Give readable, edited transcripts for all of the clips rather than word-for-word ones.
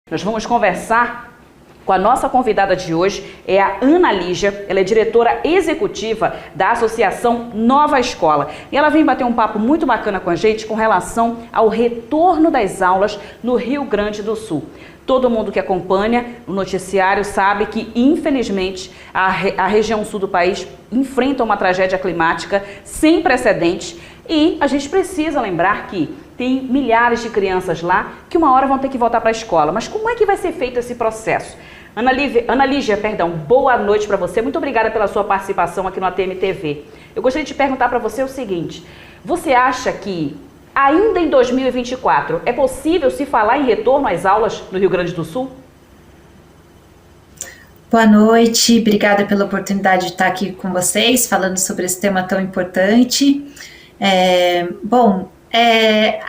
Nós vamos conversar com a nossa convidada de hoje, é a Ana Lígia. Ela é diretora executiva da Associação Nova Escola. E ela vem bater um papo muito bacana com a gente com relação ao retorno das aulas no Rio Grande do Sul. Todo mundo que acompanha o noticiário sabe que, infelizmente, a região sul do país enfrenta uma tragédia climática sem precedentes e a gente precisa lembrar que tem milhares de crianças lá que uma hora vão ter que voltar para a escola. Mas como é que vai ser feito esse processo? Ana Lígia, boa noite para você. Muito obrigada pela sua participação aqui no ATM TV. Eu gostaria de perguntar para você o seguinte: você acha que ainda em 2024 é possível se falar em retorno às aulas no Rio Grande do Sul? Boa noite, obrigada pela oportunidade de estar aqui com vocês, falando sobre esse tema tão importante.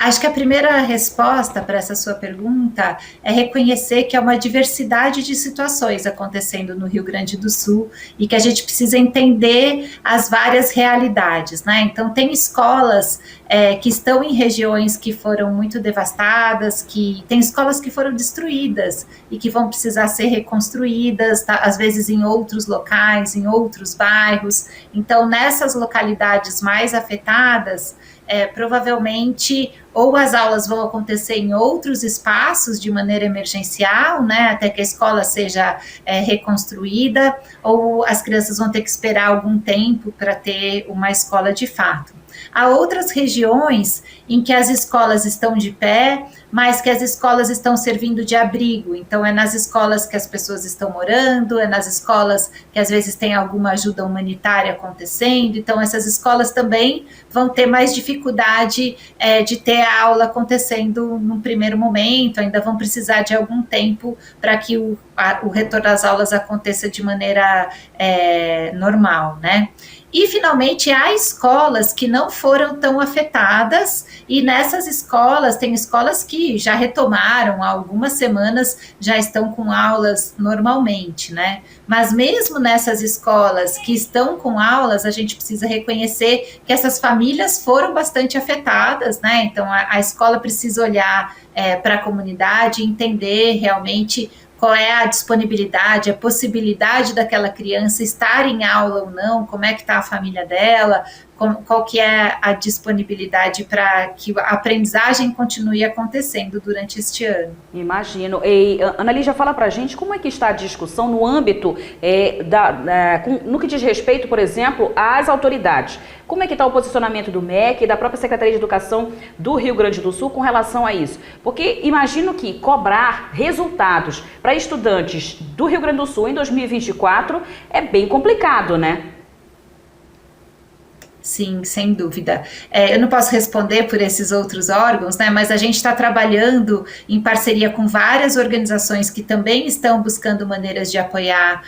Acho que a primeira resposta para essa sua pergunta é reconhecer que há uma diversidade de situações acontecendo no Rio Grande do Sul e que a gente precisa entender as várias realidades, né? Então, tem escolas que estão em regiões que foram muito devastadas, tem escolas que foram destruídas e que vão precisar ser reconstruídas, tá? Às vezes em outros locais, em outros bairros. Então, nessas localidades mais afetadas, provavelmente ou as aulas vão acontecer em outros espaços de maneira emergencial, né, até que a escola seja reconstruída, ou as crianças vão ter que esperar algum tempo para ter uma escola de fato. Há outras regiões em que as escolas estão de pé, mas que as escolas estão servindo de abrigo. Então, é nas escolas que as pessoas estão morando, é nas escolas que às vezes tem alguma ajuda humanitária acontecendo. Então, essas escolas também vão ter mais dificuldade de ter a aula acontecendo num primeiro momento, ainda vão precisar de algum tempo para que o retorno às aulas aconteça de maneira normal, né? E, finalmente, há escolas que não foram tão afetadas, e nessas escolas, tem escolas que já retomaram há algumas semanas, já estão com aulas normalmente, né? Mas mesmo nessas escolas que estão com aulas, a gente precisa reconhecer que essas famílias foram bastante afetadas, né? Então, a escola precisa olhar para a comunidade, entender realmente qual é a disponibilidade, a possibilidade daquela criança estar em aula ou não, como é que está a família dela, qual que é a disponibilidade para que a aprendizagem continue acontecendo durante este ano. Imagino. E, Ana Lígia, fala para a gente como é que está a discussão no âmbito, no que diz respeito, por exemplo, às autoridades. Como é que está o posicionamento do MEC e da própria Secretaria de Educação do Rio Grande do Sul com relação a isso? Porque imagino que cobrar resultados para estudantes do Rio Grande do Sul em 2024 é bem complicado, né? Sim, sem dúvida. Eu não posso responder por esses outros órgãos, né, mas a gente está trabalhando em parceria com várias organizações que também estão buscando maneiras de apoiar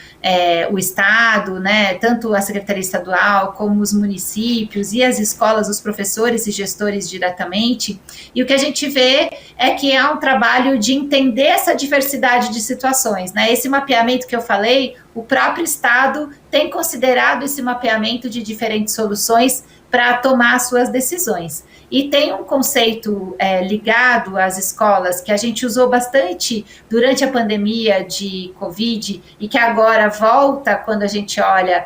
o Estado, né, tanto a Secretaria Estadual como os municípios e as escolas, os professores e gestores diretamente, e o que a gente vê é que há um trabalho de entender essa diversidade de situações, né, esse mapeamento que eu falei, o próprio Estado tem considerado esse mapeamento de diferentes soluções para tomar suas decisões. E tem um conceito ligado às escolas que a gente usou bastante durante a pandemia de Covid e que agora volta quando a gente olha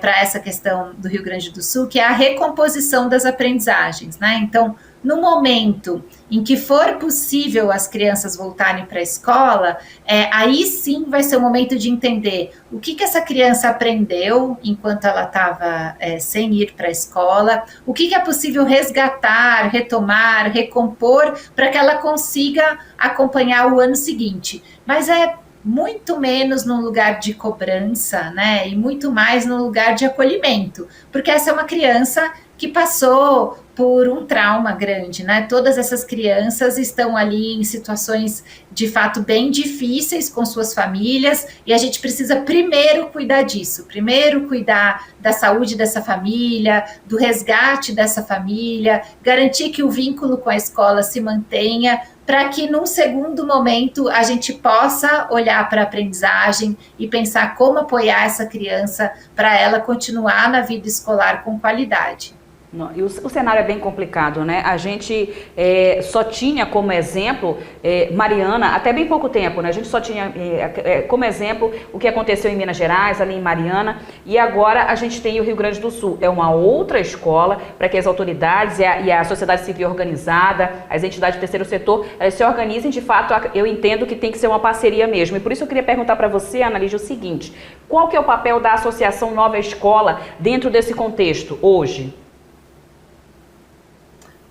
para essa questão do Rio Grande do Sul, que é a recomposição das aprendizagens, né? Então, no momento em que for possível as crianças voltarem para a escola, aí sim vai ser o momento de entender o que essa criança aprendeu enquanto ela estava sem ir para a escola, o que é possível resgatar, retomar, recompor, para que ela consiga acompanhar o ano seguinte. Mas muito menos no lugar de cobrança, né, e muito mais no lugar de acolhimento, porque essa é uma criança que passou por um trauma grande, né? Todas essas crianças estão ali em situações de fato bem difíceis com suas famílias e a gente precisa primeiro cuidar disso, primeiro cuidar da saúde dessa família, do resgate dessa família, garantir que o vínculo com a escola se mantenha, para que num segundo momento a gente possa olhar para a aprendizagem e pensar como apoiar essa criança para ela continuar na vida escolar com qualidade. E o cenário é bem complicado, né? A gente só tinha como exemplo Mariana, até bem pouco tempo, né? A gente só tinha como exemplo o que aconteceu em Minas Gerais, ali em Mariana, e agora a gente tem o Rio Grande do Sul. É uma outra escola para que as autoridades e a sociedade civil organizada, as entidades do terceiro setor, elas se organizem. De fato, eu entendo que tem que ser uma parceria mesmo. E por isso eu queria perguntar para você, Ana Lígia, o seguinte: qual que é o papel da Associação Nova Escola dentro desse contexto hoje?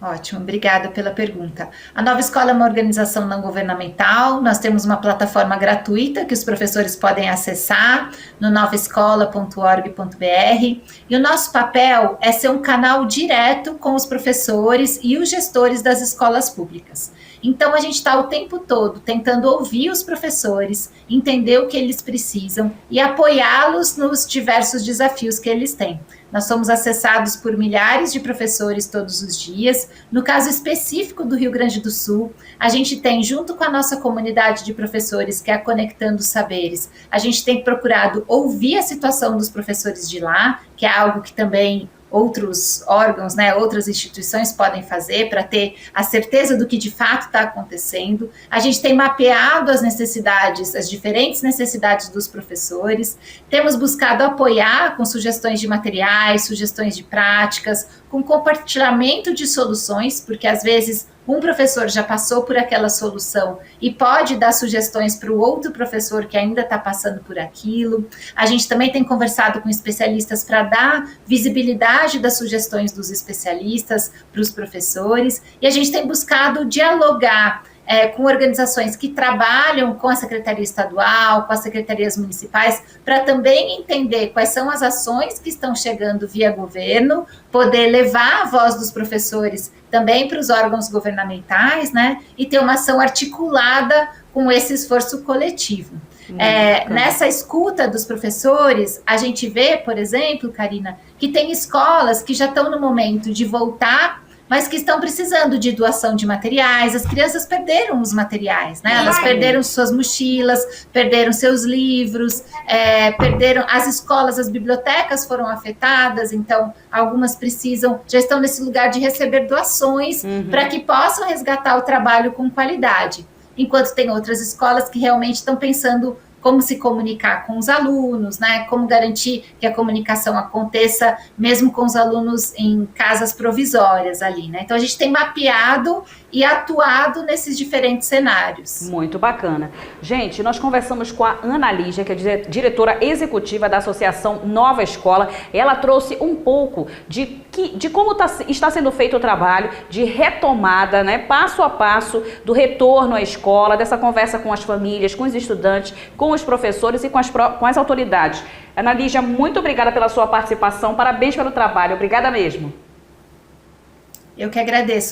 Ótimo, obrigada pela pergunta. A Nova Escola é uma organização não governamental, nós temos uma plataforma gratuita que os professores podem acessar no novaescola.org.br, e o nosso papel é ser um canal direto com os professores e os gestores das escolas públicas. Então, a gente está o tempo todo tentando ouvir os professores, entender o que eles precisam e apoiá-los nos diversos desafios que eles têm. Nós somos acessados por milhares de professores todos os dias. No caso específico do Rio Grande do Sul, a gente tem, junto com a nossa comunidade de professores, que é a Conectando Saberes, a gente tem procurado ouvir a situação dos professores de lá, que é algo que também outros órgãos, né, outras instituições podem fazer para ter a certeza do que de fato está acontecendo. A gente tem mapeado as necessidades, as diferentes necessidades dos professores, temos buscado apoiar com sugestões de materiais, sugestões de práticas, com compartilhamento de soluções, porque às vezes um professor já passou por aquela solução e pode dar sugestões para o outro professor que ainda está passando por aquilo. A gente também tem conversado com especialistas para dar visibilidade das sugestões dos especialistas para os professores, e a gente tem buscado dialogar com organizações que trabalham com a Secretaria Estadual, com as secretarias municipais, para também entender quais são as ações que estão chegando via governo, poder levar a voz dos professores também para os órgãos governamentais, né, e ter uma ação articulada com esse esforço coletivo. Nessa escuta dos professores, a gente vê, por exemplo, Karina, que tem escolas que já estão no momento de voltar, mas que estão precisando de doação de materiais. As crianças perderam os materiais, né? Elas perderam suas mochilas, perderam seus livros, perderam as escolas, as bibliotecas foram afetadas, então algumas já estão nesse lugar de receber doações para que possam resgatar o trabalho com qualidade. Enquanto tem outras escolas que realmente estão pensando como se comunicar com os alunos, né? Como garantir que a comunicação aconteça mesmo com os alunos em casas provisórias ali, né? Então a gente tem mapeado e atuado nesses diferentes cenários. Muito bacana. Gente, nós conversamos com a Ana Lígia, que é diretora executiva da Associação Nova Escola. Ela trouxe um pouco de como está sendo feito o trabalho de retomada, né, passo a passo, do retorno à escola, dessa conversa com as famílias, com os estudantes, com os professores e com as autoridades. Ana Lígia, muito obrigada pela sua participação, parabéns pelo trabalho, obrigada mesmo. Eu que agradeço.